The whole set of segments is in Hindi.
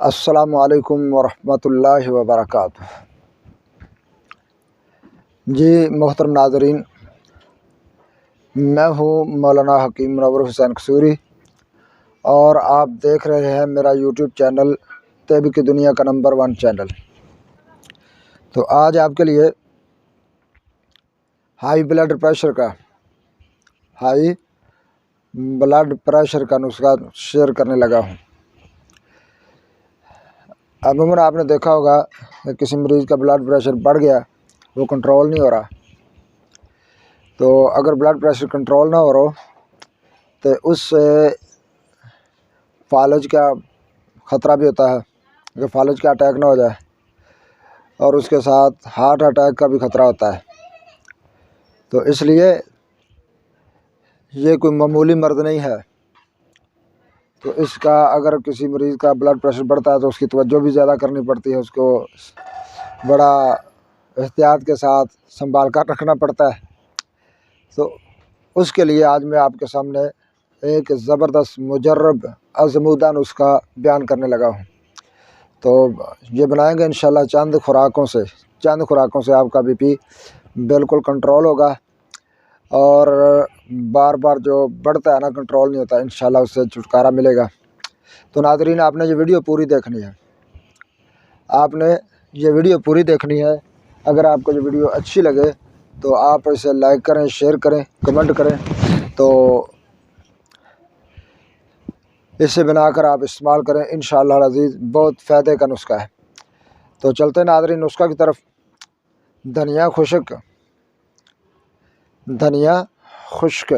अस्सलामुअलैकुम वरहमतुल्लाहि वबरकातुह। जी मोहतरम नाज़रीन, मैं हूँ मौलाना हकीम मुनव्वर हुसैन कसूरी और आप देख रहे हैं मेरा यूट्यूब चैनल तैब की दुनिया का नंबर 1 चैनल। तो आज आपके लिए हाई ब्लड प्रेशर का नुस्खा शेयर करने लगा हूँ। अमूमन आपने देखा होगा कि किसी मरीज़ का ब्लड प्रेशर बढ़ गया, वो कंट्रोल नहीं हो रहा। तो अगर ब्लड प्रेशर कंट्रोल ना हो रहा तो उससे फालज का ख़तरा भी होता है कि फालज का अटैक ना हो जाए, और उसके साथ हार्ट अटैक का भी ख़तरा होता है। तो इसलिए ये कोई मामूली मर्ज़ नहीं है। तो इसका अगर किसी मरीज़ का ब्लड प्रेशर बढ़ता है तो उसकी तवज्जो भी ज़्यादा करनी पड़ती है, उसको बड़ा एहतियात के साथ संभाल कर रखना पड़ता है। तो उसके लिए आज मैं आपके सामने एक ज़बरदस्त मुजर्रब आज़मूदा नुस्खा बयान करने लगा हूँ। तो ये बनाएंगे इंशाल्लाह चंद खुराकों से आपका बीपी बिल्कुल कंट्रोल होगा, और बार बार जो बढ़ता है ना, कंट्रोल नहीं होता, इंशाल्लाह उससे छुटकारा मिलेगा। तो नाज़रीन, आपने ये वीडियो पूरी देखनी है। अगर आपको ये वीडियो अच्छी लगे तो आप इसे लाइक करें, शेयर करें, कमेंट करें। तो इसे बनाकर आप इस्तेमाल करें, इंशाअल्लाह अज़ीज़ बहुत फ़ायदे का नुस्खा है। तो चलते हैं नाज़रीन नुस्खा की तरफ। धनिया खुश्क,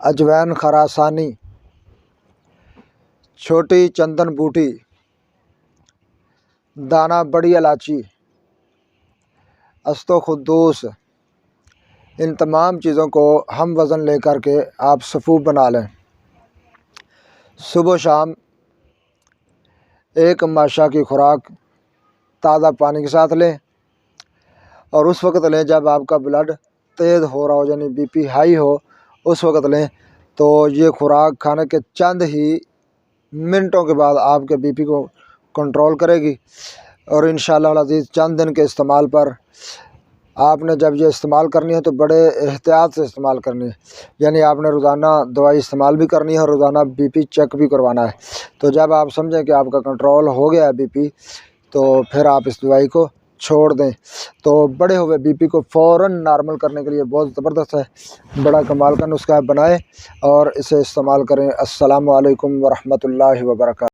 अजवैन खरासानी, छोटी चंदन बूटी, दाना बड़ी इलायची, अस्तो खुद्दूस, इन तमाम चीज़ों को हम वज़न लेकर के आप सफ़ूफ बना लें। सुबह शाम एक माशा की खुराक ताज़ा पानी के साथ लें, और उस वक़्त लें जब आपका ब्लड तेज़ हो रहा हो, यानी बीपी हाई हो, उस वक़्त लें। तो ये खुराक खाने के चंद ही मिनटों के बाद आपके बीपी को कंट्रोल करेगी। और इंशाअल्लाह अज़ीज़ चंद दिन के इस्तेमाल पर आपने जब ये इस्तेमाल करनी है तो बड़े एहतियात से इस्तेमाल करनी है, यानी आपने रोज़ाना दवाई इस्तेमाल भी करनी है और रोज़ाना बीपी चेक भी करवाना है। तो जब आप समझें कि आपका कंट्रोल हो गया है बीपी, तो फिर आप इस दवाई को छोड़ दें। तो बढ़े हुए बीपी को फ़ौरन नॉर्मल करने के लिए बहुत ज़बरदस्त है, बड़ा कमाल का नुस्खा बनाएं और इसे इस्तेमाल करें। अस्सलामु अलैकुम वरहमतुल्लाहि वबरकातुहू।